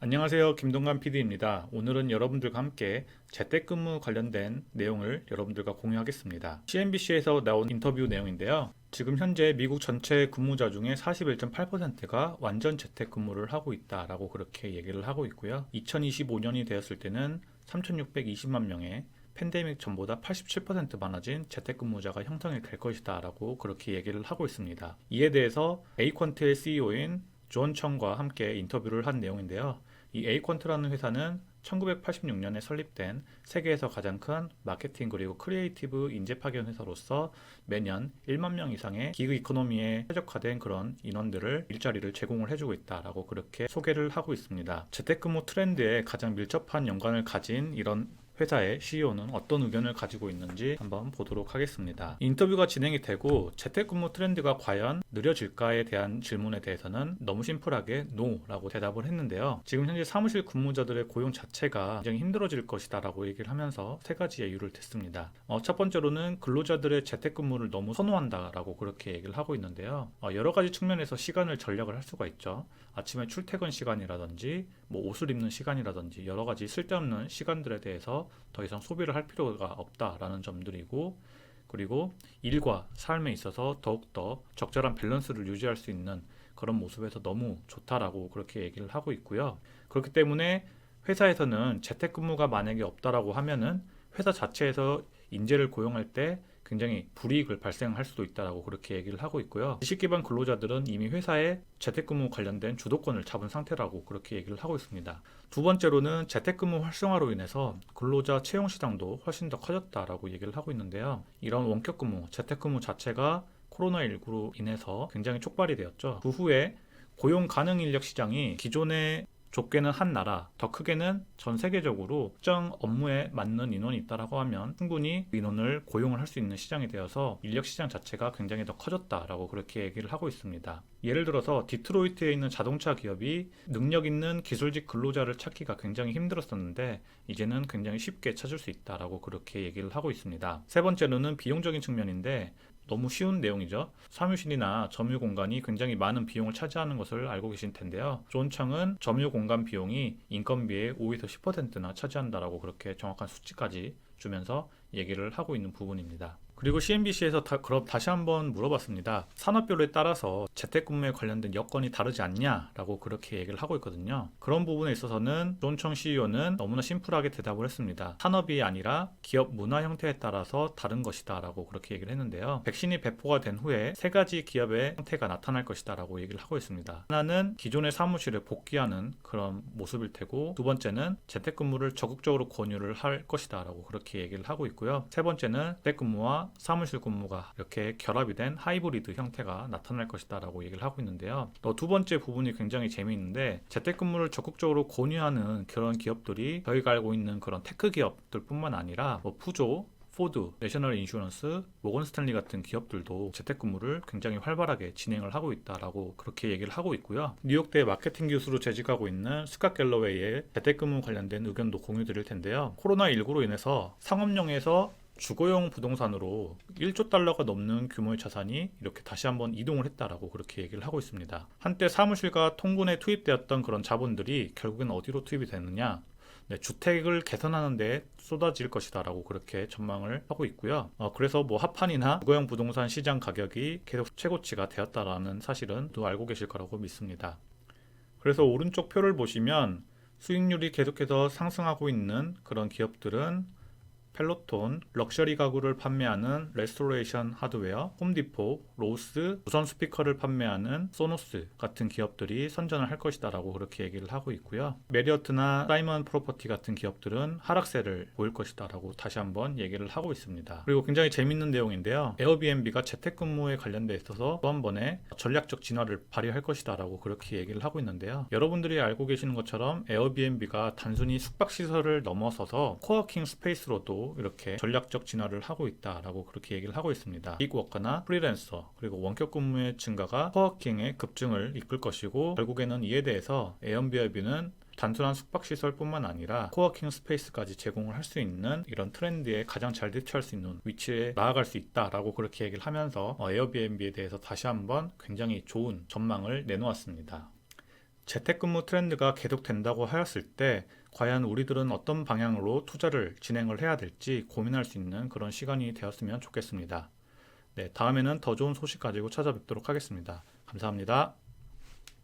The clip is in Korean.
안녕하세요. 김동관 PD입니다. 오늘은 여러분들과 함께 재택근무 관련된 내용을 여러분들과 공유하겠습니다. CNBC에서 나온 인터뷰 내용인데요. 지금 현재 미국 전체 근무자 중에 41.8%가 완전 재택근무를 하고 있다라고 그렇게 얘기를 하고 있고요. 2025년이 되었을 때는 3,620만 명의 팬데믹 전보다 87% 많아진 재택근무자가 형성이 될 것이다 라고 그렇게 얘기를 하고 있습니다. 이에 대해서 에이퀀트의 CEO인 존 청과 함께 인터뷰를 한 내용인데요. 이 에이퀀트라는 회사는 1986년에 설립된 세계에서 가장 큰 마케팅 그리고 크리에이티브 인재 파견 회사로서 매년 1만 명 이상의 기그 이코노미에 최적화된 그런 인원들을 일자리를 제공을 해주고 있다라고 그렇게 소개를 하고 있습니다. 재택근무 트렌드에 가장 밀접한 연관을 가진 이런 회사의 CEO는 어떤 의견을 가지고 있는지 한번 보도록 하겠습니다. 인터뷰가 진행이 되고 재택근무 트렌드가 과연 느려질까에 대한 질문에 대해서는 너무 심플하게 NO라고 대답을 했는데요. 지금 현재 사무실 근무자들의 고용 자체가 굉장히 힘들어질 것이다 라고 얘기를 하면서 세 가지의 이유를 댔습니다. 첫 번째로는 근로자들의 재택근무를 너무 선호한다 라고 그렇게 얘기를 하고 있는데요. 여러 가지 측면에서 시간을 전략을 할 수가 있죠. 아침에 출퇴근 시간이라든지 옷을 입는 시간이라든지 여러 가지 쓸데없는 시간들에 대해서 더 이상 소비를 할 필요가 없다라는 점들이고, 그리고 일과 삶에 있어서 더욱더 적절한 밸런스를 유지할 수 있는 그런 모습에서 너무 좋다라고 그렇게 얘기를 하고 있고요. 그렇기 때문에 회사에서는 재택근무가 만약에 없다라고 하면은 회사 자체에서 인재를 고용할 때 굉장히 불이익을 발생할 수도 있다라고 그렇게 얘기를 하고 있고요. 지식 기반 근로자들은 이미 회사에 재택근무 관련된 주도권을 잡은 상태라고 그렇게 얘기를 하고 있습니다. 두 번째로는 재택근무 활성화로 인해서 근로자 채용 시장도 훨씬 더 커졌다라고 얘기를 하고 있는데요. 이런 원격근무, 재택근무 자체가 코로나19로 인해서 굉장히 촉발이 되었죠. 그 후에 고용 가능 인력 시장이 기존의 좁게는 한 나라, 더 크게는 전 세계적으로 특정 업무에 맞는 인원이 있다라고 하면 충분히 인원을 고용을 할 수 있는 시장이 되어서 인력 시장 자체가 굉장히 더 커졌다라고 그렇게 얘기를 하고 있습니다. 예를 들어서 디트로이트에 있는 자동차 기업이 능력 있는 기술직 근로자를 찾기가 굉장히 힘들었었는데 이제는 굉장히 쉽게 찾을 수 있다라고 그렇게 얘기를 하고 있습니다. 세 번째로는 비용적인 측면인데 너무 쉬운 내용이죠. 사무실이나 점유 공간이 굉장히 많은 비용을 차지하는 것을 알고 계신 텐데요. 존 청은 점유 공간 비용이 인건비의 5에서 10%나 차지한다라고 그렇게 정확한 수치까지 주면서 얘기를 하고 있는 부분입니다. 그리고 CNBC에서 그럼 다시 한번 물어봤습니다. 산업별에 따라서 재택근무에 관련된 여건이 다르지 않냐라고 그렇게 얘기를 하고 있거든요. 그런 부분에 있어서는 존청 CEO는 너무나 심플하게 대답을 했습니다. 산업이 아니라 기업 문화 형태에 따라서 다른 것이다 라고 그렇게 얘기를 했는데요. 백신이 배포가 된 후에 세 가지 기업의 형태가 나타날 것이다 라고 얘기를 하고 있습니다. 하나는 기존의 사무실에 복귀하는 그런 모습일 테고, 두 번째는 재택근무를 적극적으로 권유를 할 것이다 라고 그렇게 얘기를 하고 있고요. 세 번째는 재택근무와 사무실 근무가 이렇게 결합이 된 하이브리드 형태가 나타날 것이다 라고 얘기를 하고 있는데요. 두 번째 부분이 굉장히 재미있는데, 재택근무를 적극적으로 권유하는 그런 기업들이 저희가 알고 있는 그런 테크 기업들 뿐만 아니라 푸조, 포드, 내셔널 인슈런스, 모건 스탠리 같은 기업들도 재택근무를 굉장히 활발하게 진행을 하고 있다라고 그렇게 얘기를 하고 있고요. 뉴욕대 마케팅 교수로 재직하고 있는 스캇 갤러웨이의 재택근무 관련된 의견도 공유드릴 텐데요. 코로나19로 인해서 상업용에서 주거용 부동산으로 1조 달러가 넘는 규모의 자산이 이렇게 다시 한번 이동을 했다라고 그렇게 얘기를 하고 있습니다. 한때 사무실과 통근에 투입되었던 그런 자본들이 결국엔 어디로 투입이 되느냐? 주택을 개선하는 데 쏟아질 것이다 라고 그렇게 전망을 하고 있고요. 그래서 합판이나 주거용 부동산 시장 가격이 계속 최고치가 되었다라는 사실은 또 알고 계실 거라고 믿습니다. 그래서 오른쪽 표를 보시면 수익률이 계속해서 상승하고 있는 그런 기업들은 펠로톤, 럭셔리 가구를 판매하는 레스토레이션 하드웨어, 홈디포, 로스, 무선 스피커를 판매하는 소노스 같은 기업들이 선전을 할 것이다 라고 그렇게 얘기를 하고 있고요. 메리어트나 사이먼 프로퍼티 같은 기업들은 하락세를 보일 것이다 라고 다시 한번 얘기를 하고 있습니다. 그리고 굉장히 재밌는 내용인데요. 에어비앤비가 재택근무에 관련돼 있어서 또 한 번의 전략적 진화를 발휘할 것이다 라고 그렇게 얘기를 하고 있는데요. 여러분들이 알고 계시는 것처럼 에어비앤비가 단순히 숙박시설을 넘어서서 코워킹 스페이스로도 이렇게 전략적 진화를 하고 있다라고 그렇게 얘기를 하고 있습니다. 빅워커나 프리랜서 그리고 원격 근무의 증가가 코워킹의 급증을 이끌 것이고, 결국에는 이에 대해서 에어비앤비는 단순한 숙박시설뿐만 아니라 코워킹 스페이스까지 제공을 할 수 있는 이런 트렌드에 가장 잘 대처할 수 있는 위치에 나아갈 수 있다라고 그렇게 얘기를 하면서 에어비앤비에 대해서 다시 한번 굉장히 좋은 전망을 내놓았습니다. 재택근무 트렌드가 계속된다고 하였을 때 과연 우리들은 어떤 방향으로 투자를 진행을 해야 될지 고민할 수 있는 그런 시간이 되었으면 좋겠습니다. 네, 다음에는 더 좋은 소식 가지고 찾아뵙도록 하겠습니다. 감사합니다.